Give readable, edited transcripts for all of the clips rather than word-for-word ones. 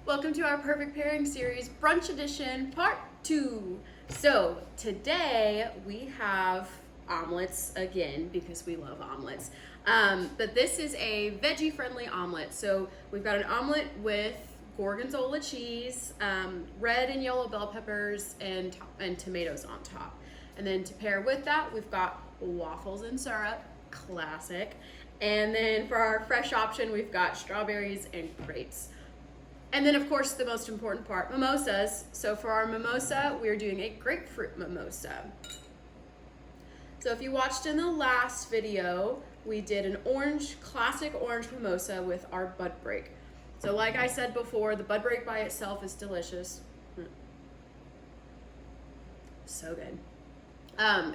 Welcome to our perfect pairing series, Brunch Edition Part 2. So today we have omelets again because we love omelets. But this is a veggie friendly omelet. So we've got an omelet with gorgonzola cheese, red and yellow bell peppers, and tomatoes on top. And then to pair with that, we've got waffles and syrup, classic. And then for our fresh option, we've got strawberries and grapes. And then of course the most important part, mimosas. So for our mimosa, we're doing a grapefruit mimosa. So if you watched in the last video, we did an classic orange mimosa with our bud break. So like I said before, the bud break by itself is delicious. So good.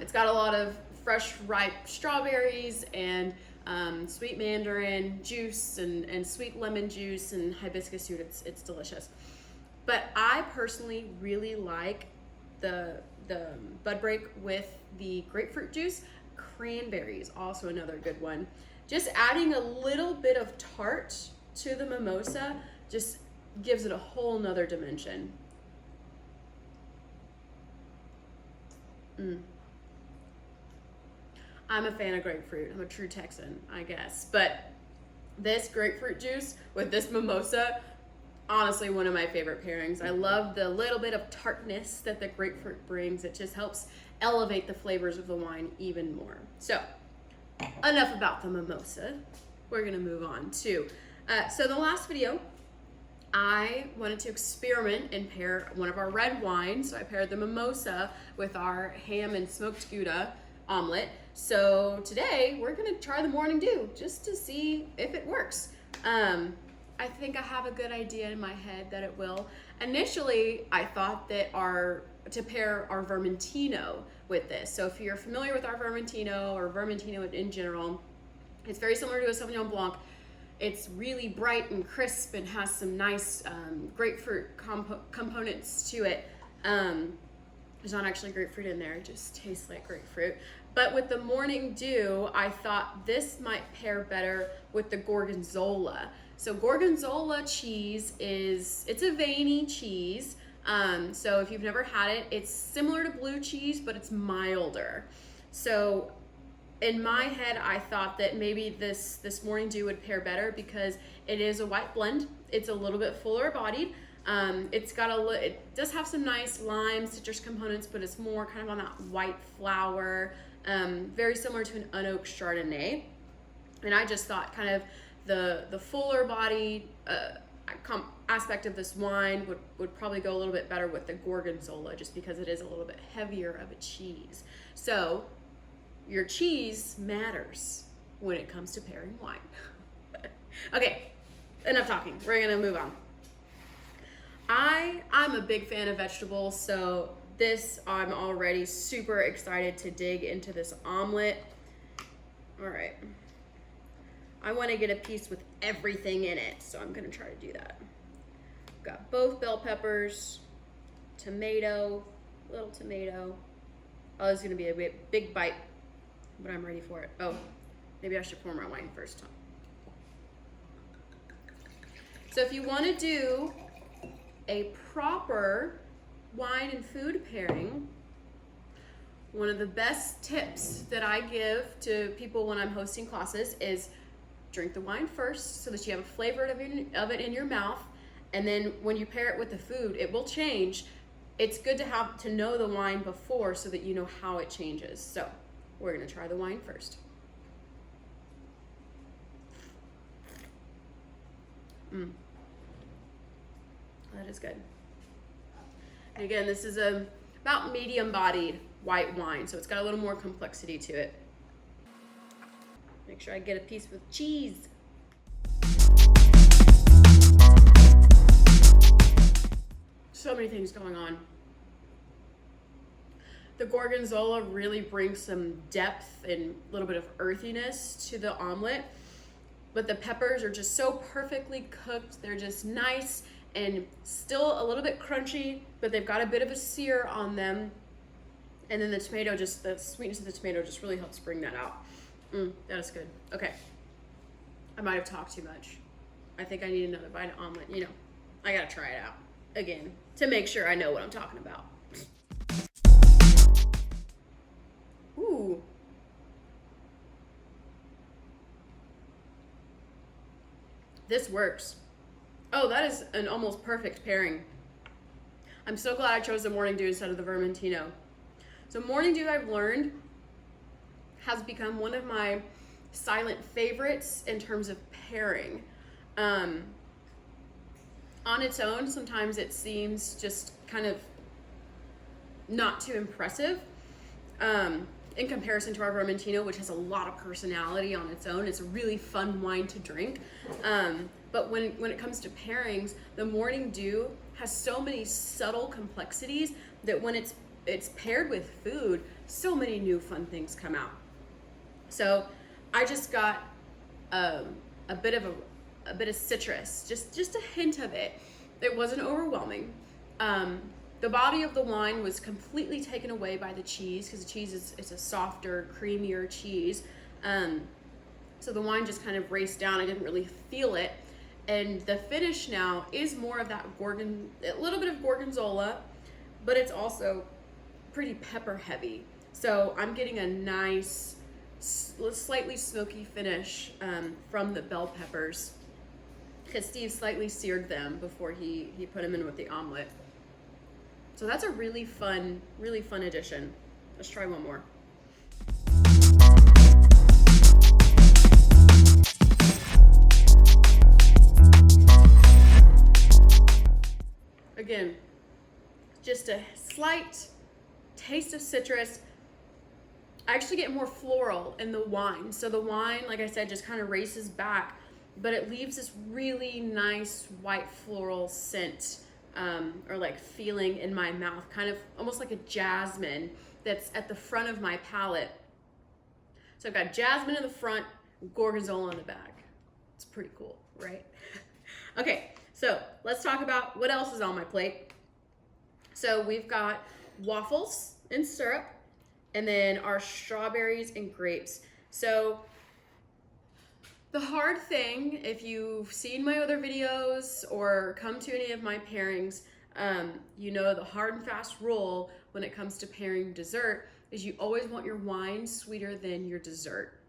It's got a lot of fresh ripe strawberries and sweet mandarin juice and sweet lemon juice and hibiscus root. It's delicious. But I personally really like the bud break with the grapefruit juice. Cranberry is also another good one. Just adding a little bit of tart to the mimosa just gives it a whole nother dimension. I'm a fan of grapefruit. I'm a true Texan, I guess. But this grapefruit juice with this mimosa, honestly, one of my favorite pairings. I love the little bit of tartness that the grapefruit brings. It just helps elevate the flavors of the wine even more. So, enough about the mimosa. We're gonna move on to, so the last video, I wanted to experiment and pair one of our red wines. So I paired the mimosa with our ham and smoked Gouda omelet. So today we're gonna try the morning dew just to see if it works. I think I have a good idea in my head that it will. Initially, I thought that to pair our Vermentino with this. So if you're familiar with our Vermentino or Vermentino in general, it's very similar to a Sauvignon Blanc. It's really bright and crisp and has some nice grapefruit components to it. There's not actually grapefruit in there, it just tastes like grapefruit. But with the morning dew, I thought this might pair better with the gorgonzola. So gorgonzola cheese it's a veiny cheese. So if you've never had it, it's similar to blue cheese, but it's milder. So in my head, I thought that maybe this morning dew would pair better because it is a white blend. It's a little bit fuller bodied. It does have some nice lime, citrus components, but it's more kind of on that white flower, very similar to an unoaked Chardonnay. And I just thought kind of the fuller body aspect of this wine would probably go a little bit better with the gorgonzola just because it is a little bit heavier of a cheese. So your cheese matters when it comes to pairing wine. Okay, enough talking. We're gonna move on. I'm a big fan of vegetables, so I'm already super excited to dig into this omelet. All right. I want to get a piece with everything in it, so I'm gonna try to do that. Got both bell peppers, little tomato. Oh, this is gonna be a big bite, but I'm ready for it. Oh, maybe I should pour my wine first. So if you want to do a proper wine and food pairing, one of the best tips that I give to people when I'm hosting classes is drink the wine first so that you have a flavor of it in your mouth, and then when you pair it with the food, it will change. It's good to know the wine before so that you know how it changes. So we're gonna try the wine first. That is good. And again, this is about medium-bodied white wine, so it's got a little more complexity to it. Make sure I get a piece with cheese. So many things going on. The gorgonzola really brings some depth and a little bit of earthiness to the omelet, but the peppers are just so perfectly cooked. They're just nice and still a little bit crunchy, but they've got a bit of a sear on them. And then the sweetness of the tomato just really helps bring that out. That is good. Okay. I might have talked too much. I think I need another bite of omelet, I gotta try it out again to make sure I know what I'm talking about. Ooh. This works. Oh, that is an almost perfect pairing. I'm so glad I chose the Morning Dew instead of the Vermentino. So Morning Dew, I've learned, has become one of my silent favorites in terms of pairing. On its own, sometimes it seems just kind of not too impressive in comparison to our Vermentino, which has a lot of personality on its own. It's a really fun wine to drink. But when it comes to pairings, the Morning Dew has so many subtle complexities that when it's paired with food, so many new fun things come out. So I just got a bit of citrus, just a hint of it. It wasn't overwhelming. The body of the wine was completely taken away by the cheese, because the cheese is a softer, creamier cheese. So the wine just kind of raced down. I didn't really feel it. And the finish now is more of that a little bit of gorgonzola, but it's also pretty pepper heavy. So I'm getting a nice, slightly smoky finish from the bell peppers, because Steve slightly seared them before he put them in with the omelet. So that's a really fun addition. Let's try one more. Again, just a slight taste of citrus. I actually get more floral in the wine. So the wine, like I said, just kind of races back, but it leaves this really nice white floral scent, or like feeling in my mouth, kind of almost like a jasmine that's at the front of my palate. So I've got jasmine in the front, gorgonzola in the back. It's pretty cool, right? Okay, so let's talk about what else is on my plate. So we've got waffles and syrup, and then our strawberries and grapes. So the hard thing, if you've seen my other videos or come to any of my pairings, you know the hard and fast rule when it comes to pairing dessert is you always want your wine sweeter than your dessert.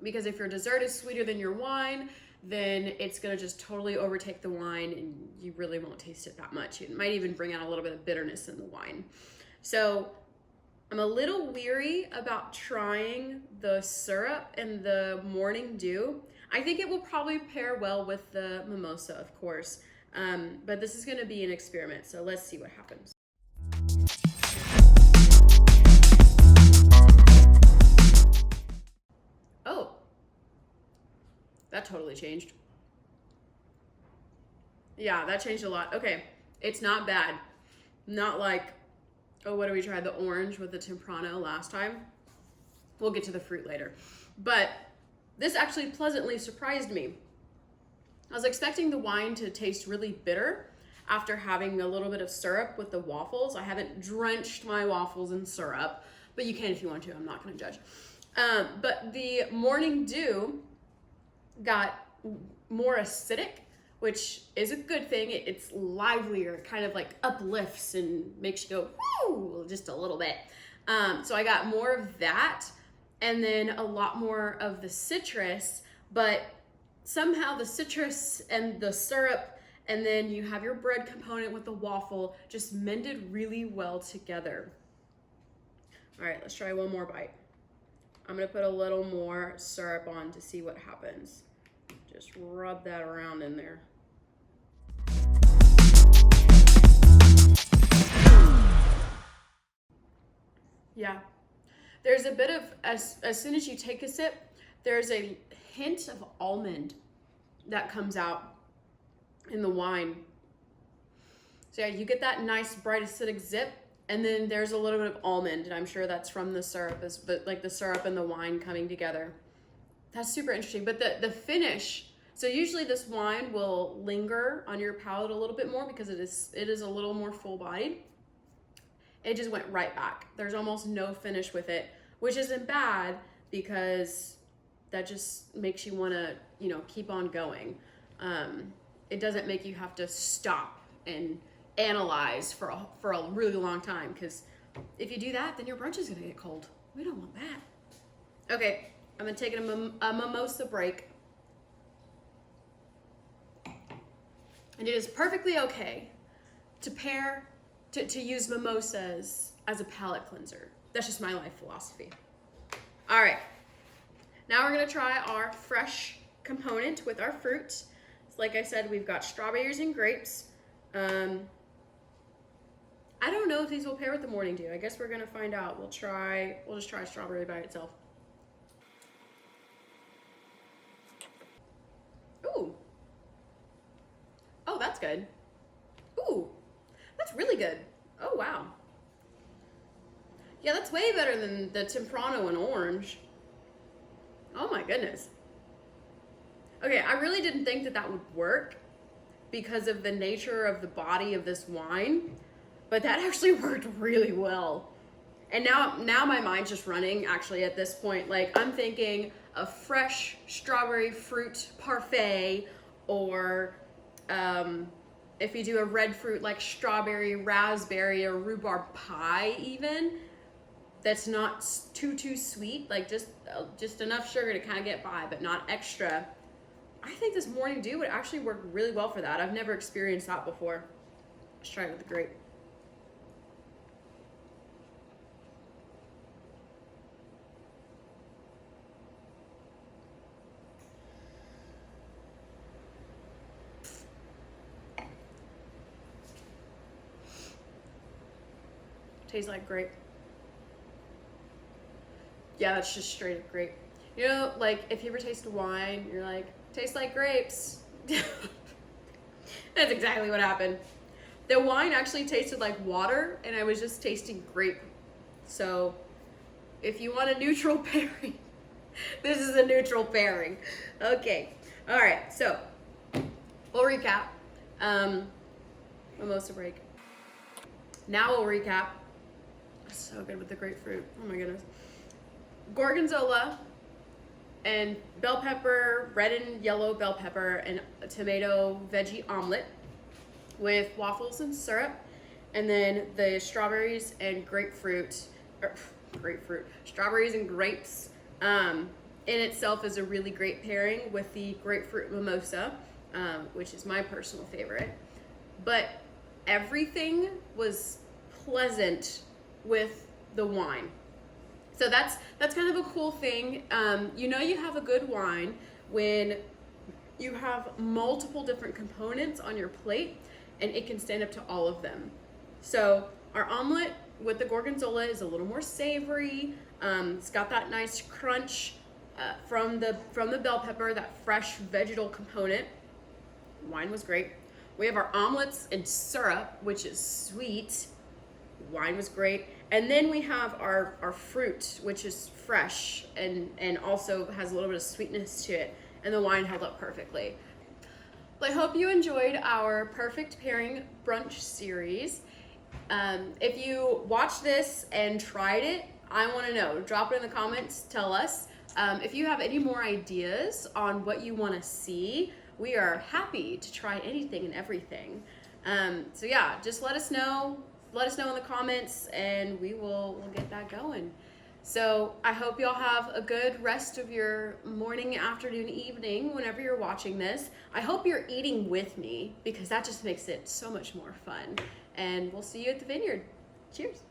Because if your dessert is sweeter than your wine, then it's gonna just totally overtake the wine and you really won't taste it that much. It might even bring out a little bit of bitterness in the wine. So I'm a little weary about trying the syrup and the Morning Dew. I think it will probably pair well with the mimosa, of course, but this is gonna be an experiment, so let's see what happens. Oh, that totally changed. Yeah, that changed a lot. Okay, it's not bad. Not like, oh, what did we try? The orange with the Temprano last time. We'll get to the fruit later. But this actually pleasantly surprised me. I was expecting the wine to taste really bitter after having a little bit of syrup with the waffles. I haven't drenched my waffles in syrup, but you can if you want to. I'm not going to judge. But the Morning Dew got more acidic, which is a good thing. It's livelier, kind of like uplifts and makes you go, woo, just a little bit. So I got more of that and then a lot more of the citrus, but somehow the citrus and the syrup and then you have your bread component with the waffle just mended really well together. All right, let's try one more bite. I'm gonna put a little more syrup on to see what happens. Just rub that around in there. Yeah, there's a bit of, as soon as you take a sip, there's a hint of almond that comes out in the wine. So yeah, you get that nice bright acidic zip, and then there's a little bit of almond, and I'm sure that's from the syrup, but like the syrup and the wine coming together. That's super interesting. But the finish, so usually this wine will linger on your palate a little bit more because it is a little more full-bodied. It just went right back. There's almost no finish with it, which isn't bad because that just makes you want to, keep on going. it doesn't make you have to stop and analyze for a really long time, because if you do that, then your brunch is gonna get cold. We don't want that. Okay, I'm gonna take a mimosa break. And it is perfectly okay to use mimosas as a palate cleanser. That's just my life philosophy. All right, now we're gonna try our fresh component with our fruit. So like I said, we've got strawberries and grapes. I don't know if these will pair with the morning dew. I guess we're gonna find out. We'll just try strawberry by itself. Ooh. Oh, that's good. Ooh, that's really good. Oh, wow. Yeah, that's way better than the Temprano and orange. Oh my goodness. Okay, I really didn't think that would work because of the nature of the body of this wine, but that actually worked really well. And now my mind's just running actually at this point. Like, I'm thinking a fresh strawberry fruit parfait, or if you do a red fruit like strawberry, raspberry, or rhubarb pie even, that's not too sweet, like just enough sugar to kind of get by, but not extra. I think this morning dew would actually work really well for that. I've never experienced that before. Let's try it with the grape. Tastes like grape. Yeah, that's just straight up grape. You know, like if you ever taste a wine, you're like, tastes like grapes. That's exactly what happened. The wine actually tasted like water, and I was just tasting grape. So if you want a neutral pairing, this is a neutral pairing. Okay. All right. So we'll recap. Mimosa break. Now we'll recap. So good with the grapefruit. Oh my goodness. Gorgonzola and bell pepper, red and yellow bell pepper, and a tomato veggie omelet with waffles and syrup, and then the strawberries and strawberries and grapes in itself is a really great pairing with the grapefruit mimosa, which is my personal favorite. But everything was pleasant with the wine. So that's kind of a cool thing. You know you have a good wine when you have multiple different components on your plate and it can stand up to all of them. So our omelet with the gorgonzola is a little more savory. It's got that nice crunch from the bell pepper, that fresh vegetal component. Wine was great. We have our omelets and syrup, which is sweet. Wine was great. And then we have our fruit, which is fresh and also has a little bit of sweetness to it. And the wine held up perfectly. Well, I hope you enjoyed our perfect pairing brunch series. If you watched this and tried it, I want to know. Drop it in the comments. Tell us. If you have any more ideas on what you want to see, we are happy to try anything and everything. So yeah, just let us know. Let us know in the comments, and we'll get that going. So I hope y'all have a good rest of your morning, afternoon, evening, whenever you're watching this. I hope you're eating with me, because that just makes it so much more fun. And we'll see you at the Vineyard. Cheers.